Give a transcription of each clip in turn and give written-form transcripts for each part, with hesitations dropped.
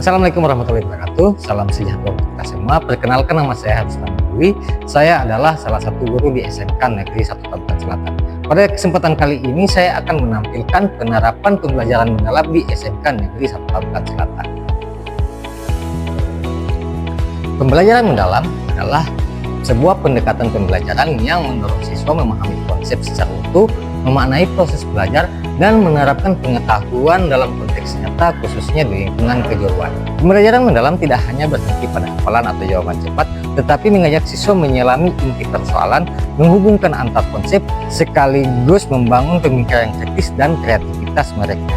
Assalamualaikum warahmatullahi wabarakatuh. Salam sejahtera untuk kita semua. Perkenalkan, nama saya Haris Tanudwi. Saya adalah salah satu guru di SMK Negeri 1 Tabungan Selatan. Pada kesempatan kali ini saya akan menampilkan penerapan pembelajaran mendalam di SMK Negeri 1 Tabungan Selatan. Pembelajaran mendalam adalah sebuah pendekatan pembelajaran yang mendorong siswa memahami konsep secara utuh, memaknai proses belajar, dan menerapkan pengetahuan dalam konteks nyata, khususnya di lingkungan kejuruan. Pembelajaran mendalam tidak hanya berhenti pada hafalan atau jawaban cepat, tetapi mengajak siswa menyelami inti persoalan, menghubungkan antar konsep, sekaligus membangun pemikiran kritis dan kreativitas mereka.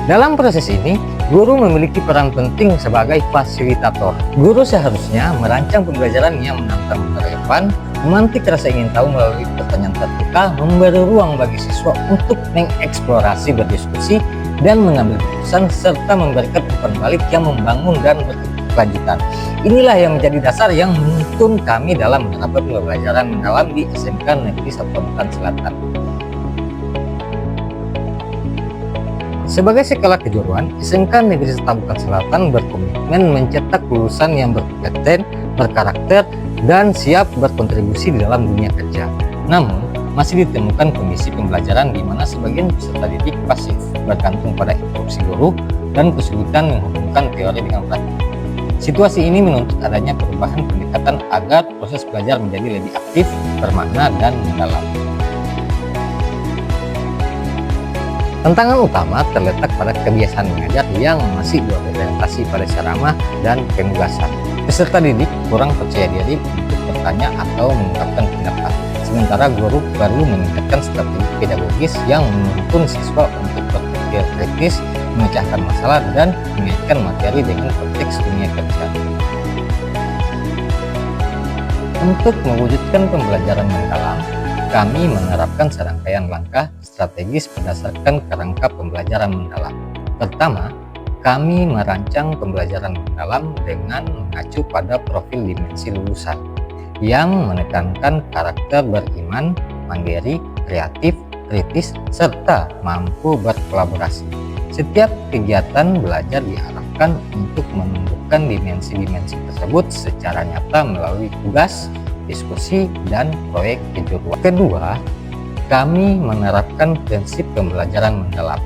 Dalam proses ini, guru memiliki peran penting sebagai fasilitator. Guru seharusnya merancang pembelajaran yang menantang relevan, memantik rasa ingin tahu melalui pertanyaan terbuka, memberi ruang bagi siswa untuk mengeksplorasi, berdiskusi, dan mengambil keputusan, serta memberikan umpan balik yang membangun dan berkelanjutan. Inilah yang menjadi dasar yang menuntun kami dalam menerapkan pembelajaran mendalam di SMK Negeri 1 Tabungan Selatan. Sebagai sekolah kejuruan, SMK Negeri 1 Tabungan Selatan berkomitmen mencetak lulusan yang berkompeten, berkarakter, dan siap berkontribusi di dalam dunia kerja. Namun, masih ditemukan kondisi pembelajaran di mana sebagian peserta didik pasif, bergantung pada instruksi guru, dan kesulitan menghubungkan teori dengan praktik. Situasi ini menuntut adanya perubahan pendekatan agar proses belajar menjadi lebih aktif, bermakna, dan mendalam. Tantangan utama terletak pada kebiasaan mengajar yang masih berorientasi pada ceramah dan penugasan. Peserta didik kurang percaya diri untuk bertanya atau mengungkapkan pendapat, sementara guru perlu meningkatkan strategi pedagogis yang menuntun siswa untuk berpikir kritis, memecahkan masalah, dan mengaitkan materi dengan konteks dunia kerja. Untuk mewujudkan pembelajaran mendalam, kami menerapkan serangkaian langkah strategis berdasarkan kerangka pembelajaran mendalam. Pertama, kami merancang pembelajaran mendalam dengan mengacu pada profil dimensi lulusan yang menekankan karakter beriman, mandiri, kreatif, kritis, serta mampu berkolaborasi. Setiap kegiatan belajar diarahkan untuk menumbuhkan dimensi-dimensi tersebut secara nyata melalui tugas, diskusi, dan proyek kejuruan. Kedua, kami menerapkan prinsip pembelajaran mendalam,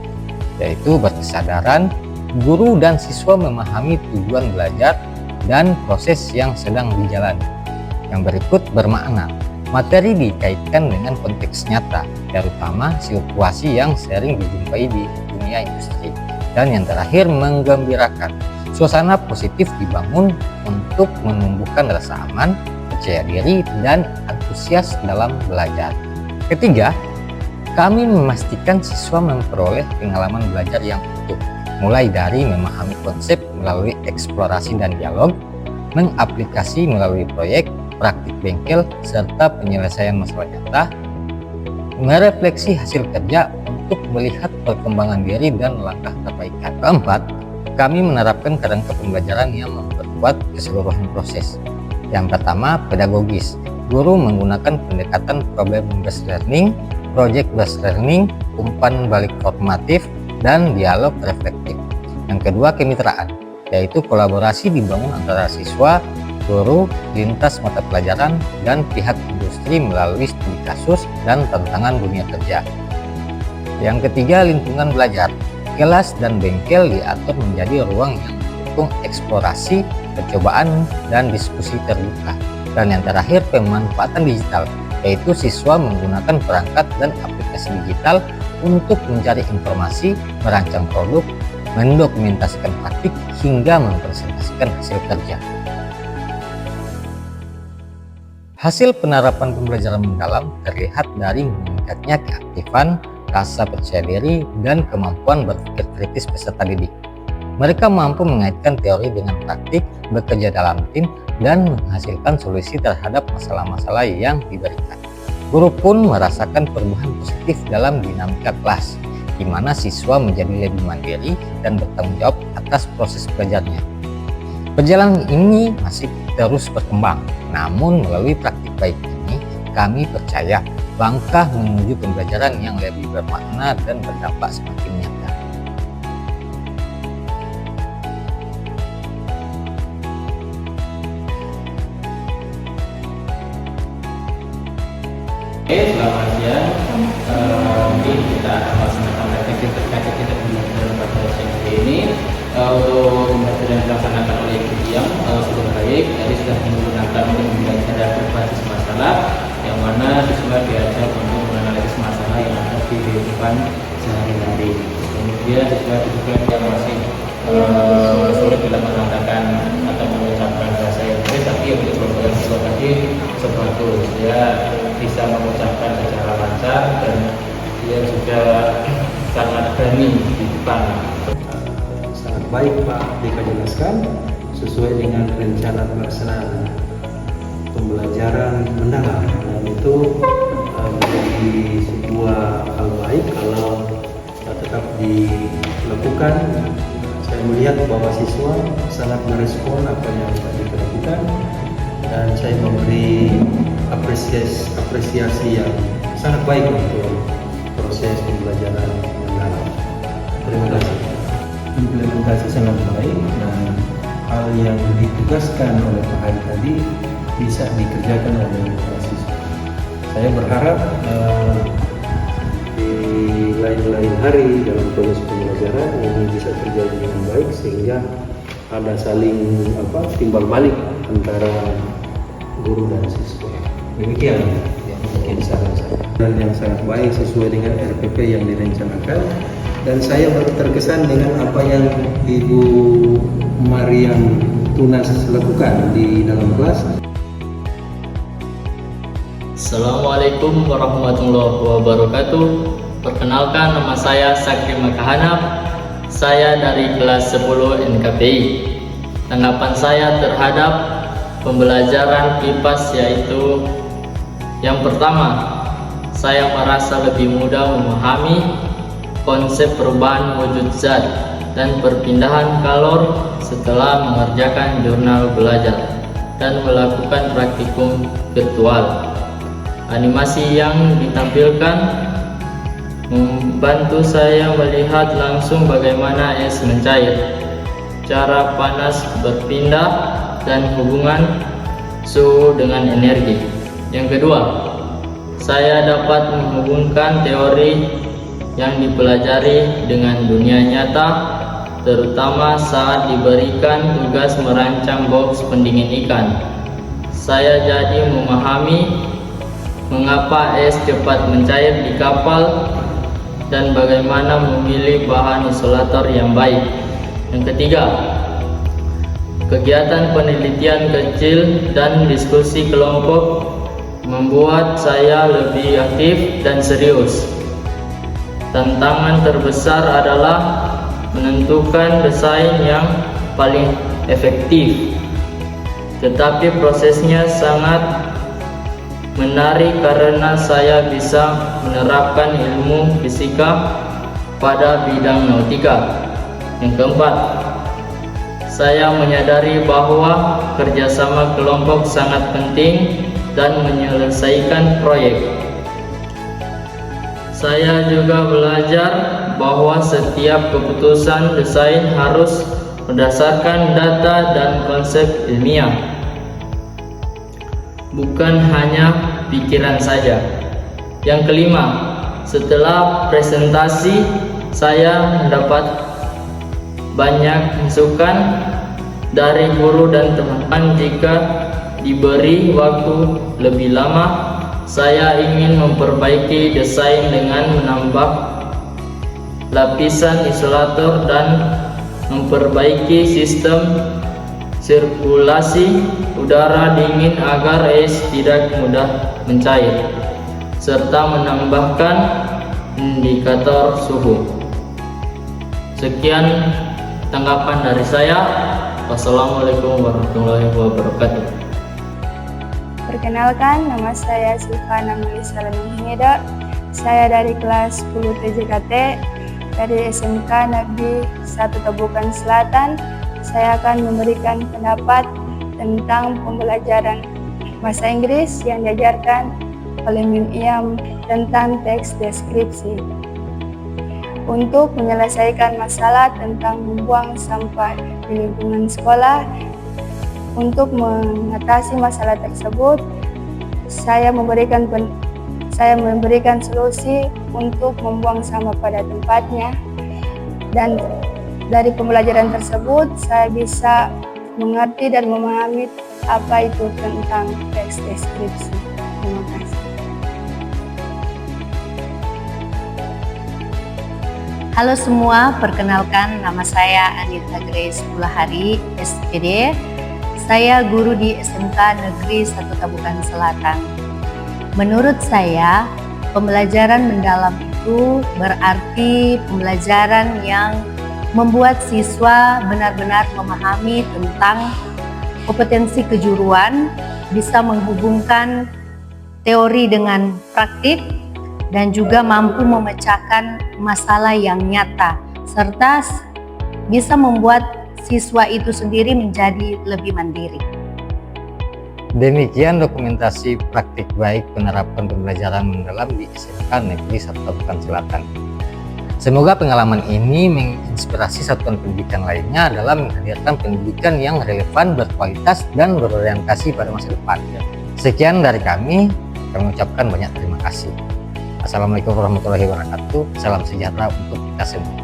yaitu berkesadaran guru dan siswa memahami tujuan belajar dan proses yang sedang dijalani. Yang berikut bermakna materi dikaitkan dengan konteks nyata, terutama situasi yang sering dijumpai di dunia industri. Dan yang terakhir, menggembirakan. Suasana positif dibangun untuk menumbuhkan rasa aman, percaya diri, dan antusias dalam belajar. Ketiga, kami memastikan siswa memperoleh pengalaman belajar yang utuh, mulai dari memahami konsep melalui eksplorasi dan dialog, mengaplikasi melalui proyek, praktik bengkel, serta penyelesaian masalah nyata, merefleksi hasil kerja untuk melihat perkembangan diri dan langkah perbaikan. Keempat, kami menerapkan kerangka pembelajaran yang memperkuat keseluruhan proses. Yang pertama, pedagogis. Guru menggunakan pendekatan problem-based learning, project-based learning, umpan balik formatif, dan dialog reflektif. Yang kedua, kemitraan, yaitu kolaborasi dibangun antara siswa, guru, lintas mata pelajaran, dan pihak industri melalui studi kasus dan tantangan dunia kerja. Yang ketiga, lingkungan belajar. Kelas dan bengkel diatur menjadi ruang yang mendukung eksplorasi, percobaan, dan diskusi terbuka. Dan yang terakhir, pemanfaatan digital, yaitu siswa menggunakan perangkat dan aplikasi digital untuk mencari informasi, merancang produk, mendokumentasikan praktik, hingga mempresentasikan hasil kerja. Hasil penerapan pembelajaran mendalam terlihat dari meningkatnya keaktifan, rasa percaya diri, dan kemampuan berpikir kritis peserta didik. Mereka mampu mengaitkan teori dengan praktik, bekerja dalam tim, dan menghasilkan solusi terhadap masalah-masalah yang diberikan. Guru pun merasakan perubahan positif dalam dinamika kelas, di mana siswa menjadi lebih mandiri dan bertanggung jawab atas proses belajarnya. Perjalanan ini masih terus berkembang, namun melalui praktik baik ini, kami percaya langkah menuju pembelajaran yang lebih bermakna dan berdampak semakin nyata. Oke, selamat siang. Mungkin kita akan melaksanakan refleksi terkait kita pembelajaran pada SMP ini. Untuk pembelajaran yang dilaksanakan oleh Ibu Diam sudah baik. Tadi sudah menggunakan pembelajaran berbasis masalah, yang mana siswa diajar untuk menganalisis masalah yang ada di kehidupan sehari-hari. Kemudian siswa juga yang masih sulit dalam mengatakan atau mengucapkan bahasa Inggris, tapi untuk kelompok yang kedua tadi sebagus, dia bisa mengucapkan secara lancar dan dia juga sangat berani di depan. Sangat baik Pak Dika jelaskan sesuai dengan rencana pelaksanaan pembelajaran mendalam, dan itu menjadi sebuah hal baik kalau tetap dilakukan. Saya melihat bahwa siswa sangat merespon apa yang tadi dilakukan, dan saya memberi apresiasi yang sangat baik untuk proses pembelajaran mendalam. Terima kasih. Implementasi sangat baik, dan hal yang ditugaskan oleh Pak Hari tadi bisa dikerjakan oleh siswa. Saya berharap di lain-lain hari dalam proses pembelajaran ini bisa terjadi dengan baik, sehingga ada saling timbal balik antara guru dan siswa. Demikian mungkin saran saya. Dan yang sangat baik sesuai dengan RPP yang direncanakan, dan saya terkesan dengan apa yang Ibu Mariam Tunas lakukan di dalam kelas. Assalamualaikum warahmatullahi wabarakatuh. Perkenalkan, nama saya Sakri Makahanap. Saya dari kelas 10 NKPI. Tanggapan saya terhadap pembelajaran PIPAS yaitu, yang pertama, saya merasa lebih mudah memahami konsep perubahan wujud zat dan perpindahan kalor setelah mengerjakan jurnal belajar dan melakukan praktikum virtual. Animasi yang ditampilkan membantu saya melihat langsung bagaimana es mencair, cara panas berpindah, dan hubungan suhu dengan energi. Yang kedua, saya dapat menghubungkan teori yang dipelajari dengan dunia nyata, terutama saat diberikan tugas merancang box pendingin ikan. Saya jadi memahami mengapa es cepat mencair di kapal dan bagaimana memilih bahan isolator yang baik. Yang ketiga, kegiatan penelitian kecil dan diskusi kelompok membuat saya lebih aktif dan serius. Tantangan terbesar adalah menentukan desain yang paling efektif, tetapi prosesnya sangat menarik karena saya bisa menerapkan ilmu fisika pada bidang nautika. Yang keempat, saya menyadari bahwa kerjasama kelompok sangat penting dan menyelesaikan proyek. Saya juga belajar bahwa setiap keputusan desain harus berdasarkan data dan konsep ilmiah, bukan hanya pikiran saja. Yang kelima, setelah presentasi saya mendapat banyak masukan dari guru dan teman-teman. Jika diberi waktu lebih lama, saya ingin memperbaiki desain dengan menambah lapisan isolator dan memperbaiki sistem sirkulasi udara dingin agar es tidak mudah mencair, serta menambahkan indikator suhu. Sekian tanggapan dari saya. Wassalamualaikum warahmatullahi wabarakatuh. Perkenalkan, nama saya Silvana Melisa Lenung-Hingeda. Saya dari kelas 10 TJKT dari SMK Negeri 1 Tabukan Selatan. Saya akan memberikan pendapat tentang pembelajaran bahasa Inggris yang diajarkan oleh Mim Iam tentang teks deskripsi. Untuk menyelesaikan masalah tentang membuang sampah di lingkungan sekolah, untuk mengatasi masalah tersebut, saya saya memberikan solusi untuk membuang sampah pada tempatnya, dan dari pembelajaran tersebut saya bisa mengerti dan memahami apa itu tentang teks deskripsi. Terima kasih. Halo semua, perkenalkan nama saya Anita Grace Pulahari, SPD. Saya guru di SMK Negeri 1 Tabukan Selatan. Menurut saya, pembelajaran mendalam itu berarti pembelajaran yang membuat siswa benar-benar memahami tentang kompetensi kejuruan, bisa menghubungkan teori dengan praktik, dan juga mampu memecahkan masalah yang nyata, serta bisa membuat siswa itu sendiri menjadi lebih mandiri. Demikian dokumentasi praktik baik penerapan pembelajaran mendalam di SMK Negeri 1 Tabukan Selatan. Semoga pengalaman ini menginspirasi satuan pendidikan lainnya dalam menghadirkan pendidikan yang relevan, berkualitas, dan berorientasi pada masa depan. Sekian dari kami mengucapkan banyak terima kasih. Assalamualaikum warahmatullahi wabarakatuh. Salam sejahtera untuk kita semua.